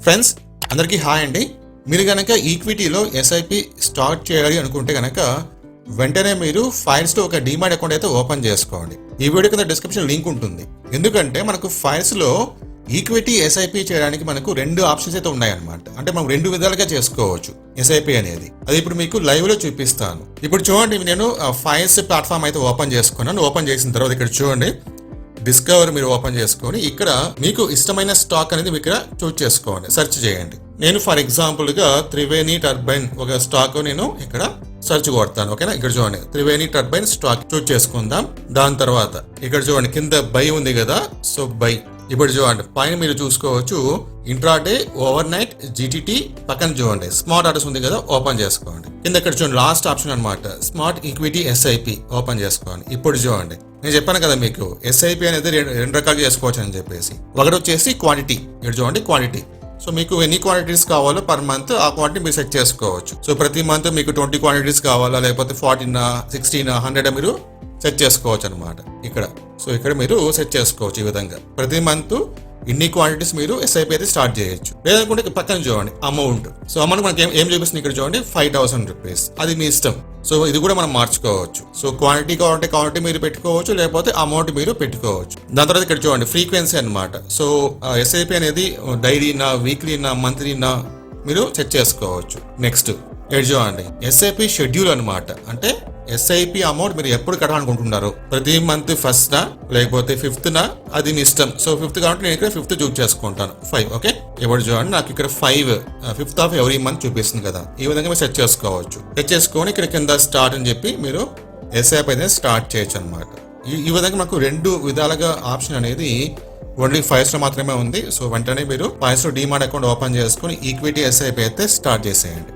Friends అందరికీ hi అండి. మీరు కనుక ఈక్విటీలో ఎస్ఐపి స్టార్ట్ చేయాలి అనుకుంటే కనుక వెంటనే మీరు ఫైల్స్లో ఒక డీమాట్ అకౌంట్ అయితే ఓపెన్ చేసుకోండి. ఈ వీడియో కింద డిస్క్రిప్షన్ లింక్ ఉంటుంది. ఎందుకంటే మనకు ఫైల్స్లో ఈక్విటీ ఎస్ఐపి చేయడానికి మనకు రెండు ఆప్షన్స్ అయితే ఉన్నాయన్నమాట. అంటే మనం రెండు విధాలుగా చేసుకోవచ్చు ఎస్ఐపి అనేది. అది ఇప్పుడు మీకు లైవ్ లో చూపిస్తాను. ఇప్పుడు చూడండి, నేను ఫైల్స్ ప్లాట్ఫామ్ అయితే ఓపెన్ చేసుకున్నాను. ఓపెన్ చేసిన తర్వాత ఇక్కడ చూడండి, డిస్కవర్ మీరు ఓపెన్ చేసుకొని ఇక్కడ మీకు ఇష్టమైన స్టాక్ అనేది మీకు ఇక్కడ చూస్ చేసుకోండి, సెర్చ్ చేయండి. నేను ఫర్ ఎగ్జాంపుల్ గా త్రివేణి టర్బైన్ ఒక స్టాక్ నేను ఇక్కడ సెర్చ్ కొడతాను. ఓకేనా, ఇక్కడ చూడండి త్రివేణి టర్బైన్ స్టాక్ చూస్ చేసుకుందాం. దాని తర్వాత ఇక్కడ చూడండి కింద బై ఉంది కదా, సో బై. ఇప్పుడు చూడండి పైన మీరు చూసుకోవచ్చు ఇంట్రాడే, ఓవర్ నైట్, జిటిటి, పక్కన చూడండి స్మార్ట్ ఆర్డర్స్ ఉంది కదా, ఓపెన్ చేసుకోండి. కింద ఇక్కడ చూడండి లాస్ట్ ఆప్షన్ అనమాట, స్మార్ట్ ఈక్విటీ ఎస్ఐపి ఓపెన్ చేసుకోండి. ఇప్పుడు చూడండి నేను చెప్పాను కదా మీకు ఎస్ఐపి అనేది రెండు రకాలు చేసుకోవచ్చు అని చెప్పేసి. ఒకటి వచ్చేసి క్వాంటిటీ, ఇక్కడ చూడండి క్వాంటిటీ. సో మీకు ఎన్ని క్వాంటిటీస్ కావాలో పర్ మంత్ ఆ క్వాంటిటీ మీరు సెట్ చేసుకోవచ్చు. సో ప్రతి మంత్ మీకు 20 క్వాంటిటీస్ కావాలా, లేకపోతే 14, 16, 100 మీరు సెట్ చేసుకోవచ్చు అనమాట ఇక్కడ. సో ఇక్కడ మీరు సెట్ చేసుకోవచ్చు ఈ విధంగా. ప్రతి మంత్ ఇన్ని క్వాంటిటీస్ మీరు ఎస్ఐపి అయితే స్టార్ట్ చేయొచ్చు. లేదనుకుంటే పక్కన చూడండి అమౌంట్. సో అమౌంట్ మనకి ఏం చూపిస్తుంది ఇక్కడ చూడండి, 5,000 రూపీస్. అది మీ ఇష్టం. సో ఇది కూడా మనం మార్చుకోవచ్చు. సో క్వాంటిటీ కావాలంటే క్వాంటిటీ మీరు పెట్టుకోవచ్చు, లేకపోతే అమౌంట్ మీరు పెట్టుకోవచ్చు. దాని తర్వాత ఇక్కడ చూడండి ఫ్రీక్వెన్సీ అనమాట. సో ఎస్ఐపి అనేది డైలీనా, వీక్లీనా, మంత్లీనా మీరు సెట్ చేసుకోవచ్చు. నెక్స్ట్ ఇక్కడ చూడండి ఎస్ఐపి షెడ్యూల్ అనమాట. అంటే ఎస్ఐపి అమౌంట్ మీరు ఎప్పుడు కట్టాలనుకుంటున్నారు, ప్రతి మంత్ ఫస్ట్ నా లేకపోతే 5th నా, అది మీ ఇష్టం. సో 5th కాబట్టి నేను ఇక్కడ 5th చూస్ చేసుకుంటాను, 5. ఓకే, ఇప్పుడు చూడండి నాకు ఇక్కడ 5th ఆఫ్ ఎవ్రీ మంత్ చూపిస్తుంది కదా. ఈ విధంగా మీరు సెట్ చేసుకోవచ్చు. సెట్ చేసుకొని ఇక్కడ కింద స్టార్ట్ అని చెప్పి మీరు ఎస్ఐపి అనేది స్టార్ట్ చేయొచ్చు అనమాట. ఈ విధంగా మాకు రెండు విధాలుగా ఆప్షన్ అనేది ఓన్లీ ఫైల్స్ లో మాత్రమే ఉంది. సో వెంటనే మీరు ఫైల్స్ లో డీమాట్ అకౌంట్ ఓపెన్ చేసుకుని ఈక్విటీ ఎస్ఐపి అయితే స్టార్ట్ చేసేయండి.